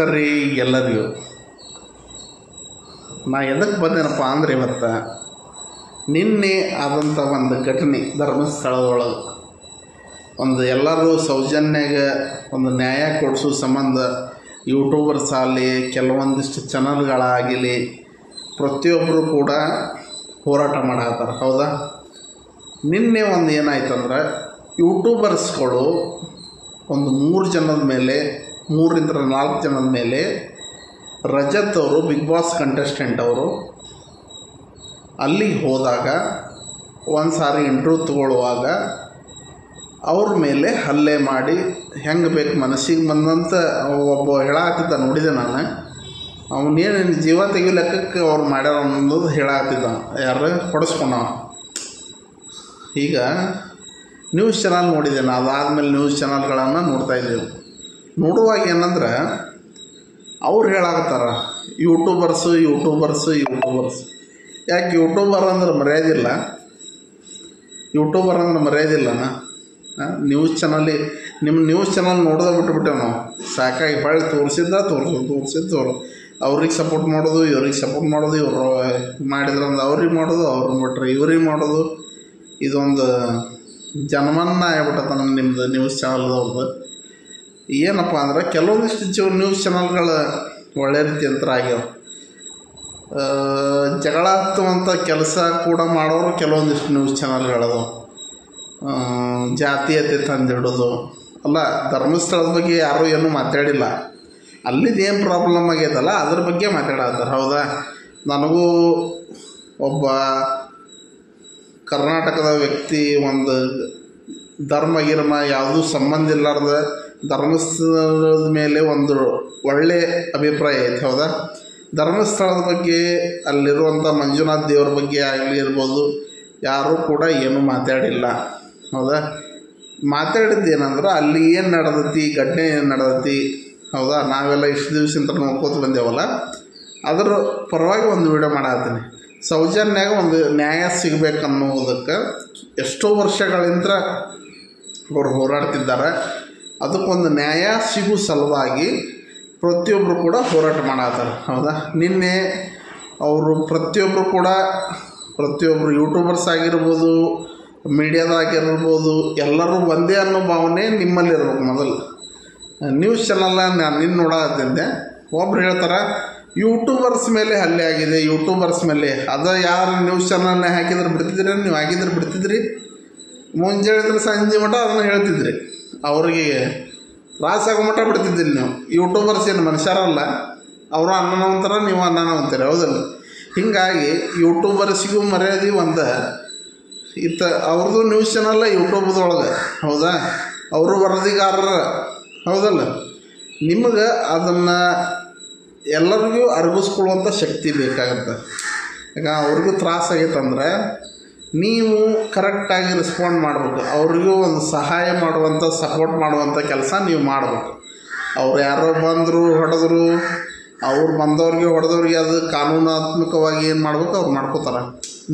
ನಮಸ್ಕಾರ ರೀ ಎಲ್ಲರಿಗೂ. ನಾ ಎದಕ್ಕೆ ಬಂದೇನಪ್ಪ ಅಂದ್ರೆ ಇವತ್ತು ನಿನ್ನೆ ಆದಂಥ ಒಂದು ಘಟನೆ ಧರ್ಮಸ್ಥಳದೊಳಗೆ ಒಂದು ಎಲ್ಲರೂ ಸೌಜನ್ಯಾಗ ಒಂದು ನ್ಯಾಯ ಕೊಡಿಸೋ ಸಂಬಂಧ ಯೂಟ್ಯೂಬರ್ಸ್ ಆಗಲಿ ಕೆಲವೊಂದಿಷ್ಟು ಚಾನಲ್ಗಳಾಗಲಿ ಪ್ರತಿಯೊಬ್ಬರು ಕೂಡ ಹೋರಾಟ ಮಾಡತ್ತಾರೆ. ಹೌದಾ? ನಿನ್ನೆ ಒಂದು ಏನಾಯ್ತಂದ್ರೆ ಯೂಟ್ಯೂಬರ್ಸ್ಗಳು ಒಂದು 3 ಜನದ ಮೇಲೆ 3-4 ಜನದ ಮೇಲೆ ರಜತ್ ಅವರು ಬಿಗ್ ಬಾಸ್ ಕಂಟೆಸ್ಟೆಂಟ್ ಅವರು ಅಲ್ಲಿಗೆ ಹೋದಾಗ ಒಂದು ಸಾರಿ ಇಂಟ್ರ್ಯೂ ತಗೊಳ್ಳುವಾಗ ಅವ್ರ ಮೇಲೆ ಹಲ್ಲೆ ಮಾಡಿ ಹೆಂಗೆ ಬೇಕು ಮನಸ್ಸಿಗೆ ಬಂದಂತ ಒಬ್ಬ ಹೇಳಾಕತ್ತಿದ್ದ. ನೋಡಿದೆ ನಾನು. ಅವನೇನು ಜೀವ ತೆಗಿಯೋ ಲೆಕ್ಕಕ್ಕೆ ಅವ್ರು ಮಾಡ್ಯಾರ ಅನ್ನೋದು ಹೇಳಾಕತ್ತಿದ್ದ. ಯಾರು ಹೊಡೆಸ್ಕೊಂಡವ. ಈಗ ನ್ಯೂಸ್ ಚಾನಲ್ ನೋಡಿದೆ ನಾನು. ಅದಾದಮೇಲೆ ನ್ಯೂಸ್ ಚಾನಲ್ಗಳನ್ನು ನೋಡ್ತಾಯಿದ್ದೇವೆ. ನೋಡುವಾಗ ಏನಂದ್ರೆ ಅವ್ರು ಹೇಳಾಕತ್ತಾರ ಯೂಟ್ಯೂಬರ್ಸು. ಯಾಕೆ ಯೂಟ್ಯೂಬರ್ ಅಂದ್ರೆ ಮರ್ಯಾದಿಲ್ಲ? ಯೂಟ್ಯೂಬರ್ ಅಂದ್ರೆ ಮರ್ಯಾದಿಲ್ಲನ? ನ್ಯೂಸ್ ಚಾನಲಿ ನಿಮ್ಮ ನ್ಯೂಸ್ ಚಾನಲ್ ನೋಡೋದು ಬಿಟ್ಟುಬಿಟ್ಟೆವು ನಾವು. ಸಾಕಾಗಿ ಹೊಳ್ಳಿ ತೋರಿಸಿದ್ದು ಅವ್ರಿಗೆ ಸಪೋರ್ಟ್ ಮಾಡೋದು, ಇವ್ರಿಗೆ ಸಪೋರ್ಟ್ ಮಾಡೋದು, ಇವರು ಮಾಡಿದ್ರಂದು ಅವ್ರಿಗೆ ಮಾಡೋದು, ಅವ್ರನ್ನ ಬಿಟ್ರೆ ಇವ್ರಿಗೆ ಮಾಡೋದು. ಇದೊಂದು ಜನಮನ್ನ ಆಗ್ಬಿಟ್ಟತ್ತ ನಿಮ್ಮದು ನ್ಯೂಸ್ ಚಾನಲ್ದವ್ರದ್ದು. ಏನಪ್ಪ ಅಂದ್ರೆ ಕೆಲವೊಂದಿಷ್ಟು ನ್ಯೂಸ್ ಚಾನಲ್ಗಳು ಒಳ್ಳೆ ರೀತಿ ಅಂತ ಆಗ್ಯಾವ. ಜಗಳ ಹತ್ತುವಂಥ ಕೆಲಸ ಕೂಡ ಮಾಡೋರು ಕೆಲವೊಂದಿಷ್ಟು ನ್ಯೂಸ್ ಚಾನಲ್ಗಳದು. ಜಾತೀಯತೆ ತಂದಿಡೋದು ಅಲ್ಲ. ಧರ್ಮಸ್ಥಳದ ಬಗ್ಗೆ ಯಾರೂ ಏನೂ ಮಾತಾಡಿಲ್ಲ. ಅಲ್ಲಿದ್ದು ಏನು ಪ್ರಾಬ್ಲಮ್ ಆಗ್ಯದಲ್ಲ ಅದ್ರ ಬಗ್ಗೆ ಮಾತಾಡತ್ತಾರೆ. ಹೌದಾ? ನನಗೂ ಒಬ್ಬ ಕರ್ನಾಟಕದ ವ್ಯಕ್ತಿ ಒಂದು ಧರ್ಮ ಯಾವುದೂ ಸಂಬಂಧ ಇಲ್ಲಾರ್ದ ಧರ್ಮಸ್ಥಳದ ಮೇಲೆ ಒಂದು ಒಳ್ಳೆಯ ಅಭಿಪ್ರಾಯ ಐತೆ. ಹೌದಾ? ಧರ್ಮಸ್ಥಳದ ಬಗ್ಗೆ ಅಲ್ಲಿರುವಂಥ ಮಂಜುನಾಥ್ ದೇವ್ರ ಬಗ್ಗೆ ಆಗಲಿ ಇರ್ಬೋದು, ಯಾರೂ ಕೂಡ ಏನೂ ಮಾತಾಡಿಲ್ಲ. ಹೌದಾ? ಮಾತಾಡಿದ್ದೇನೆಂದ್ರೆ ಅಲ್ಲಿ ಏನು ನಡೆದೈತಿ, ಘಟನೆ ಏನು ನಡೆದೈತಿ. ಹೌದಾ? ನಾವೆಲ್ಲ ಇಷ್ಟು ದಿವಸದಿಂದ ನೋಡ್ಕೋತ ಬಂದೇವಲ್ಲ, ಅದರ ಪರವಾಗಿ ಒಂದು ವಿಡಿಯೋ ಮಾಡತ್ತೀನಿ. ಸೌಜನ್ಯಾಗ ಒಂದು ನ್ಯಾಯ ಸಿಗಬೇಕನ್ನೋದಕ್ಕೆ ಎಷ್ಟೋ ವರ್ಷಗಳಿಂದ ಅವರು ಹೋರಾಡ್ತಿದ್ದಾರೆ. ಅದಕ್ಕೊಂದು ನ್ಯಾಯ ಸಿಗೋ ಸಲುವಾಗಿ ಪ್ರತಿಯೊಬ್ಬರು ಕೂಡ ಹೋರಾಟ ಮಾಡತ್ತಾರೆ. ಹೌದಾ? ನಿನ್ನೆ ಅವರು ಪ್ರತಿಯೊಬ್ಬರು ಯೂಟ್ಯೂಬರ್ಸ್ ಆಗಿರ್ಬೋದು, ಮೀಡಿಯಾದಾಗಿರ್ಬೋದು, ಎಲ್ಲರೂ ಒಂದೇ ಅನ್ನೋ ಭಾವನೆ ನಿಮ್ಮಲ್ಲಿರ್ಬೇಕು. ಮೊದಲು ನ್ಯೂಸ್ ಚಾನಲ್ ನಾನು ನಿನ್ನ ನೋಡತ್ತಿದ್ದೆ. ಒಬ್ರು ಹೇಳ್ತಾರೆ ಯೂಟ್ಯೂಬರ್ಸ್ ಮೇಲೆ ಹಲ್ಲೆ ಆಗಿದೆ, ಯೂಟ್ಯೂಬರ್ಸ್ ಮೇಲೆ. ಅದು ಯಾರು ನ್ಯೂಸ್ ಚಾನಲ್ನ ಹಾಕಿದ್ರೆ ಬಿಡ್ತಿದ್ರಿ? ನೀವು ಹಾಕಿದ್ರೆ ಬಿಡ್ತಿದ್ರಿ? ಮುಂಜಾನೆ ಸಂಜೆ ಮಟ್ಟ ಅದನ್ನು ಹೇಳ್ತಿದ್ರಿ. ಅವ್ರಿಗೆ ತ್ರಾಸಾಗೋ ಮಟ್ಟ ಬಿಡ್ತಿದ್ದಿಲ್ಲ ನೀವು. ಯೂಟ್ಯೂಬರ್ಸ್ ಏನು ಮನುಷ್ಯರಲ್ಲ, ಅವರು ಅನ್ನನ ಅಂತಾರ, ನೀವು ಅನ್ನನ ಅಂತೀರಿ. ಹೌದಲ್ಲ? ಹೀಗಾಗಿ ಯೂಟ್ಯೂಬರ್ಸಿಗೂ ಮರ್ಯಾದೆ ಒಂದು ಅವ್ರದ್ದು ನ್ಯೂಸ್ ಚಾನಲ್ಲ ಯೂಟ್ಯೂಬ್ದೊಳಗೆ. ಹೌದಾ? ಅವರು ವರದಿಗಾರರ. ಹೌದಲ್ಲ? ನಿಮಗೆ ಅದನ್ನು ಎಲ್ಲರಿಗೂ ಅರಗಿಸ್ಕೊಳ್ಳುವಂಥ ಶಕ್ತಿ ಬೇಕಾಗತ್ತೆ. ಈಗ ಅವ್ರಿಗೂ ತ್ರಾಸಾಗೈತಂದ್ರೆ ನೀವು ಕರೆಕ್ಟಾಗಿ ರೆಸ್ಪಾಂಡ್ ಮಾಡಬೇಕು. ಅವ್ರಿಗೂ ಒಂದು ಸಹಾಯ ಮಾಡುವಂಥ, ಸಪೋರ್ಟ್ ಮಾಡುವಂಥ ಕೆಲಸ ನೀವು ಮಾಡಬೇಕು. ಅವ್ರು ಯಾರೋ ಬಂದರು ಹೊಡೆದ್ರು, ಅವ್ರು ಬಂದವ್ರಿಗೆ ಹೊಡೆದವ್ರಿಗೆ ಅದು ಕಾನೂನಾತ್ಮಕವಾಗಿ ಏನು ಮಾಡ್ಬೇಕು ಅವ್ರು ಮಾಡ್ಕೋತಾರೆ.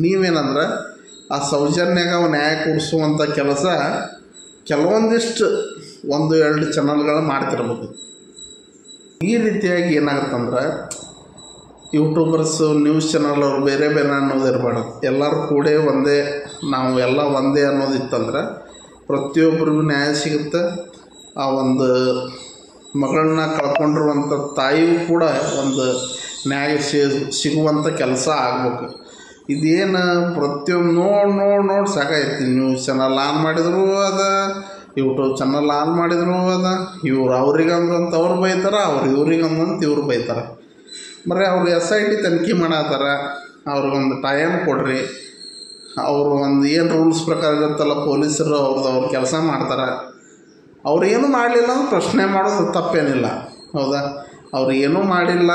ನೀವೇನಂದ್ರೆ ಆ ಸೌಜನ್ಯಾಗ ನ್ಯಾಯ ಕೊಡಿಸುವಂಥ ಕೆಲಸ ಕೆಲವೊಂದಿಷ್ಟು 1-2 ಚಾನಲ್ಗಳು ಮಾಡ್ತಿರ್ಬೇಕು. ಈ ರೀತಿಯಾಗಿ ಏನಾಗುತ್ತಂದ್ರೆ ಯೂಟ್ಯೂಬರ್ಸು, ನ್ಯೂಸ್ ಚಾನಲ್ ಅವ್ರು ಬೇರೆ ಬೇರೆ ಅನ್ನೋದು ಇರಬಾರ್ದು. ಎಲ್ಲರೂ ಕೂಡ ಒಂದೇ, ನಾವು ಎಲ್ಲ ಒಂದೇ ಅನ್ನೋದಿತ್ತಂದ್ರೆ ಪ್ರತಿಯೊಬ್ಬರಿಗೂ ನ್ಯಾಯ ಸಿಗುತ್ತೆ. ಆ ಒಂದು ಮಗಳನ್ನ ಕಳ್ಕೊಂಡಿರುವಂಥ ತಾಯಿಯೂ ಕೂಡ ಒಂದು ನ್ಯಾಯ ಸಿಗುವಂಥ ಕೆಲಸ ಆಗಬೇಕು. ಇದೇನು ಪ್ರತಿಯೊಂದು ನೋಡಿ ಸಾಕಾಯ್ತು. ನ್ಯೂಸ್ ಚಾನಲ್ ಆನ್ ಮಾಡಿದ್ರು ಅದ, ಯೂಟ್ಯೂಬ್ ಚಾನಲ್ ಆನ್ ಮಾಡಿದ್ರು ಅದ. ಇವ್ರು ಅವ್ರಿಗಂದಂತ ಅವ್ರು ಬೈತಾರೆ, ಇವ್ರಿಗಂದಂತ ಇವ್ರು ಬೈತಾರೆ. ಬರೀ ಅವ್ರು SIT ತನಿಖೆ ಮಾಡತ್ತಾರ. ಅವ್ರಿಗೊಂದು ಟೈಮ್ ಕೊಡ್ರಿ. ಅವರು ಒಂದು ಏನು ರೂಲ್ಸ್ ಪ್ರಕಾರ ಇರುತ್ತಲ್ಲ, ಪೊಲೀಸರು ಅವ್ರ ಕೆಲಸ ಮಾಡ್ತಾರೆ. ಅವ್ರು ಏನೂ ಮಾಡಲಿಲ್ಲ ಅಂದ್ರೆ ಪ್ರಶ್ನೆ ಮಾಡೋದು ತಪ್ಪೇನಿಲ್ಲ. ಹೌದಾ? ಅವ್ರು ಏನೂ ಮಾಡಿಲ್ಲ,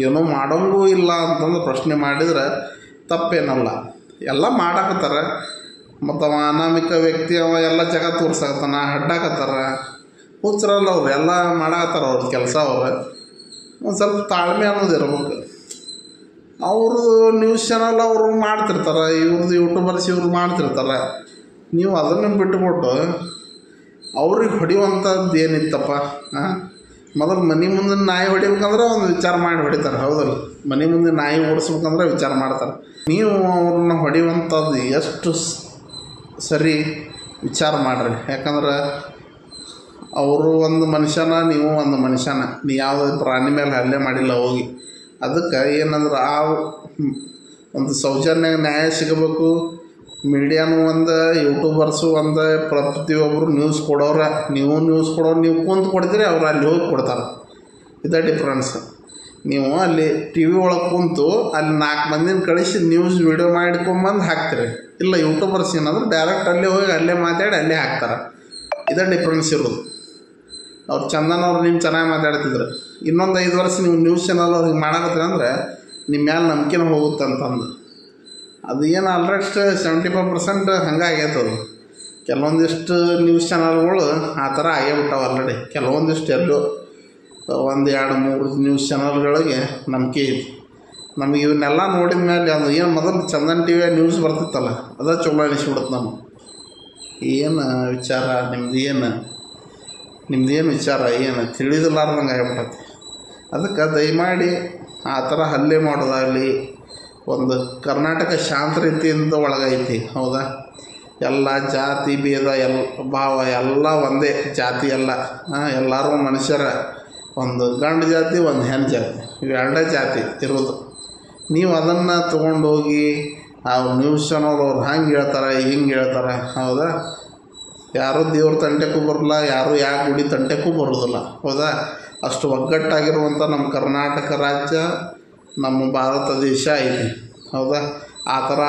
ಏನೂ ಮಾಡೋಂಗೂ ಇಲ್ಲ ಅಂತಂದು ಪ್ರಶ್ನೆ ಮಾಡಿದ್ರೆ ತಪ್ಪೇನಲ್ಲ. ಎಲ್ಲ ಮಾಡಾಕತ್ತಾರೆ. ಮತ್ತು ಅವ ಅನಾಮಿಕ ವ್ಯಕ್ತಿ, ಅವ ಎಲ್ಲ ಜಾಗ ತೋರ್ಸಾಕತ್ತಾನ, ಅಡ್ಡಾಕತ್ತಾರ. ಹುಚ್ಚರಲ್ಲ ಅವ್ರು, ಎಲ್ಲ ಮಾಡಾಕತ್ತಾರ ಅವ್ರ ಕೆಲಸ. ಅವ್ರು ಒಂದು ಸ್ವಲ್ಪ ತಾಳ್ಮೆ ಅನ್ನೋದು ಇರ್ಬೇಕು. ಅವ್ರದ್ದು ನ್ಯೂಸ್ ಚಾನಲ್ ಅವರು ಮಾಡ್ತಿರ್ತಾರೆ, ಇವ್ರದ್ದು ಯೂಟ್ಯೂಬರ್ಸ್ ಇವ್ರು ಮಾಡ್ತಿರ್ತಾರೆ. ನೀವು ಅದನ್ನು ಬಿಟ್ಟುಬಿಟ್ಟು ಅವ್ರಿಗೆ ಹೊಡೆಯುವಂಥದ್ದು ಏನಿತ್ತಪ್ಪ? ಮೊದಲು ಮನೆ ಮುಂದೆ ನಾಯಿ ಹೊಡಿಬೇಕಂದ್ರೆ ಒಂದು ವಿಚಾರ ಮಾಡಿ ಹೊಡಿತಾರೆ, ಹೌದಲ್ಲ? ಮನೆ ಮುಂದೆ ನಾಯಿ ಓಡಿಸ್ಬೇಕಂದ್ರೆ ವಿಚಾರ ಮಾಡ್ತಾರೆ. ನೀವು ಅವ್ರನ್ನ ಹೊಡೆಯುವಂಥದ್ದು ಎಷ್ಟು ಸರಿ ವಿಚಾರ ಮಾಡಿರಿ. ಯಾಕಂದ್ರೆ ಅವರು ಒಂದು ಮನುಷ್ಯನ, ನೀವು ಒಂದು ಮನುಷ್ಯನ. ನೀ ಯಾವುದೇ ಪ್ರಾಣಿ ಮೇಲೆ ಹಲ್ಲೆ ಮಾಡಿಲ್ಲ ಹೋಗಿ. ಅದಕ್ಕೆ ಏನಂದ್ರೆ ಆ ಒಂದು ಸೌಜನ್ಯ ನ್ಯಾಯ ಸಿಗಬೇಕು. ಮೀಡಿಯಾನು ಒಂದು, ಯೂಟ್ಯೂಬರ್ಸು ಒಂದು, ಪ್ರತಿಯೊಬ್ಬರು ನ್ಯೂಸ್ ಕೊಡೋರ. ನೀವು ನ್ಯೂಸ್ ಕೊಡೋರು ನೀವು ಕುಂತು ಕೊಡ್ತೀರಿ, ಅವ್ರು ಅಲ್ಲಿ ಹೋಗಿ ಕೊಡ್ತಾರೆ. ಇದೇ ಡಿಫ್ರೆನ್ಸ್. ನೀವು ಅಲ್ಲಿ ಟಿ ವಿ ಒಳಗೆ ಕುಂತು ಅಲ್ಲಿ 4 ಮಂದಿನ ಕಳಿಸಿ ನ್ಯೂಸ್ ವೀಡಿಯೋ ಮಾಡ್ಕೊಂಬಂದು ಹಾಕ್ತೀರಿ. ಇಲ್ಲ, ಯೂಟ್ಯೂಬರ್ಸ್ ಏನಂದ್ರೆ ಡೈರೆಕ್ಟ್ ಅಲ್ಲೇ ಹೋಗಿ ಅಲ್ಲೇ ಮಾತಾಡಿ ಅಲ್ಲೇ ಹಾಕ್ತಾರೆ. ಇದೇ ಡಿಫ್ರೆನ್ಸ್ ಇರೋದು. ಅವ್ರು ಚಂದನವ್ರು ನೀವು ಚೆನ್ನಾಗಿ ಮಾತಾಡ್ತಿದ್ರು. ಇನ್ನೊಂದು 5 ವರ್ಷ ನೀವು ನ್ಯೂಸ್ ಚಾನಲ್ ಅವ್ರಿಗೆ ಮಾಡಕತ್ತೀರಿ ಅಂದರೆ ನಿಮ್ಮ ಮೇಲೆ ನಂಬಿಕೆನೂ ಹೋಗುತ್ತೆ ಅಂತಂದು. ಅದು ಏನು ಆಲ್ರೆಸ್ಟ್ 75% ಹಂಗಾಗೈತೆ. ಅದು ಕೆಲವೊಂದಿಷ್ಟು ನ್ಯೂಸ್ ಚಾನಲ್ಗಳು ಆ ಥರ ಆಗೇಬಿಟ್ಟಾವೆ ಆಲ್ರೆಡಿ. ಕೆಲವೊಂದಿಷ್ಟು ಎಲ್ಲೋ 1, 2, 3 ನ್ಯೂಸ್ ಚಾನಲ್ಗಳಿಗೆ ನಂಬಿಕೆ ಐತಿ. ನಮಗೆ ಇವನ್ನೆಲ್ಲ ನೋಡಿದ ಮೇಲೆ ಅದು ಏನು ಮೊದಲು ಚಂದನ್ ಟಿ ವಿ ನ್ಯೂಸ್ ಬರ್ತಿತ್ತಲ್ಲ, ಅದ ಚಲೋ ಅನಿಸ್ಬಿಡುತ್ತೆ ನಮಗೆ. ಏನು ವಿಚಾರ ನಿಮ್ದೇನು ವಿಚಾರ ಏನು ತಿಳಿದಿಲ್ಲಾರ್ದಂಗೆ ಆಗಿಬಿಟ್ಟೈತಿ. ಅದಕ್ಕೆ ದಯಮಾಡಿ ಆ ಥರ ಹಲ್ಲೆ ಮಾಡೋದಾಗಲಿ, ಒಂದು ಕರ್ನಾಟಕ ಶಾಂತ ರೀತಿಯಿಂದ ಒಳಗೈತಿ, ಹೌದಾ? ಎಲ್ಲ ಜಾತಿ ಭೇದ ಭಾವ ಎಲ್ಲ ಒಂದೇ ಜಾತಿ, ಎಲ್ಲ ಎಲ್ಲರೂ ಮನುಷ್ಯರ. ಒಂದು ಗಂಡು ಜಾತಿ, ಒಂದು ಹೆಣ್ಣು ಜಾತಿ, ಇವೆರಡೇ ಜಾತಿ ಇರೋದು. ನೀವು ಅದನ್ನು ತೊಗೊಂಡೋಗಿ ಆ ನ್ಯೂಸ್ ಚಾನಲ್ ಅವ್ರು ಹಂಗೆ ಹೇಳ್ತಾರೆ, ಹಿಂಗೆ ಹೇಳ್ತಾರೆ, ಹೌದಾ? ಯಾರೂ ದೇವ್ರ ತಂಟೆಗೂ ಬರಲ್ಲ, ಯಾರೂ ಯಾವ ಗುಡಿ ತಂಟೆಗೂ ಬರೋದಿಲ್ಲ, ಹೌದಾ? ಅಷ್ಟು ಒಗ್ಗಟ್ಟಾಗಿರುವಂಥ ನಮ್ಮ ಕರ್ನಾಟಕ ರಾಜ್ಯ, ನಮ್ಮ ಭಾರತ ದೇಶ ಐತಿ, ಹೌದಾ? ಆ ಥರ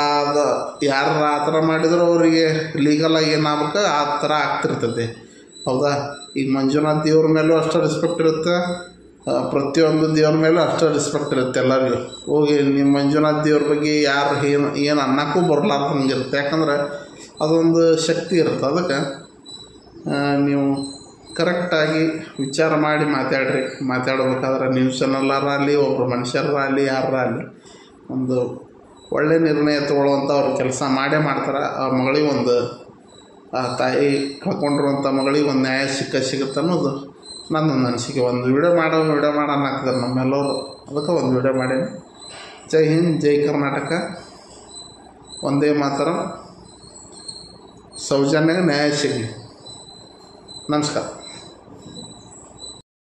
ಯಾರು ಆ ಥರ ಮಾಡಿದ್ರು ಅವರಿಗೆ ಲೀಗಲಾಗಿ ಏನಾಗಬೇಕು ಆ ಥರ ಆಗ್ತಿರ್ತೈತೆ, ಹೌದಾ? ಈಗ ಮಂಜುನಾಥ್ ದೇವ್ರ ಮೇಲೂ ಅಷ್ಟು ರೆಸ್ಪೆಕ್ಟ್ ಇರುತ್ತೆ, ಪ್ರತಿಯೊಂದು ದೇವ್ರ ಮೇಲೂ ಅಷ್ಟು ರೆಸ್ಪೆಕ್ಟ್ ಇರುತ್ತೆ ಎಲ್ಲರಿಗೂ. ಹೋಗಿ ನಿಮ್ಮ ಮಂಜುನಾಥ್ ದೇವ್ರ ಬಗ್ಗೆ ಯಾರು ಏನು ಅನ್ನೋಕ್ಕೂ ಬರಲಾರ್ದಂಗಿರುತ್ತೆ. ಯಾಕಂದ್ರೆ ಅದೊಂದು ಶಕ್ತಿ ಇರುತ್ತೆ. ಅದಕ್ಕೆ ನೀವು ಕರೆಕ್ಟಾಗಿ ವಿಚಾರ ಮಾಡಿ ಮಾತಾಡಬೇಕಾದ್ರೆ ನ್ಯೂಸ್ ಚಾನಲ್ಲಾರಲ್ಲಿ, ಒಬ್ಬರು ಮನುಷ್ಯರಾಗಲಿ, ಯಾರಾಗಲಿ ಒಂದು ಒಳ್ಳೆ ನಿರ್ಣಯ ತೊಗೊಳ್ಳುವಂಥ ಅವ್ರು ಕೆಲಸ ಮಾಡೇ ಮಾಡ್ತಾರೆ. ಆ ಮಗಳಿಗೆ ಒಂದು, ಆ ತಾಯಿ ಕಳ್ಕೊಂಡಿರುವಂಥ ಮಗಳಿಗೆ ಒಂದು ನ್ಯಾಯ ಸಿಗುತ್ತೆ ಅನ್ನೋದು ನನ್ನೊಂದು ಅನಿಸಿಕೆ. ಒಂದು ವಿಡಿಯೋ ಮಾಡೋಣ ಹಾಕಿದ್ದಾರೆ ನಮ್ಮೆಲ್ಲವರು. ಅದಕ್ಕೆ ಒಂದು ವಿಡಿಯೋ ಮಾಡೀನಿ. ಜೈ ಹಿಂದ್, ಜೈ ಕರ್ನಾಟಕ, ಒಂದೇ ಮಾತರಂ. ಸೌಜನ್ಯಗೆ ನ್ಯಾಯ ಸಿಗಲಿ. ನಮಸ್ಕಾರ.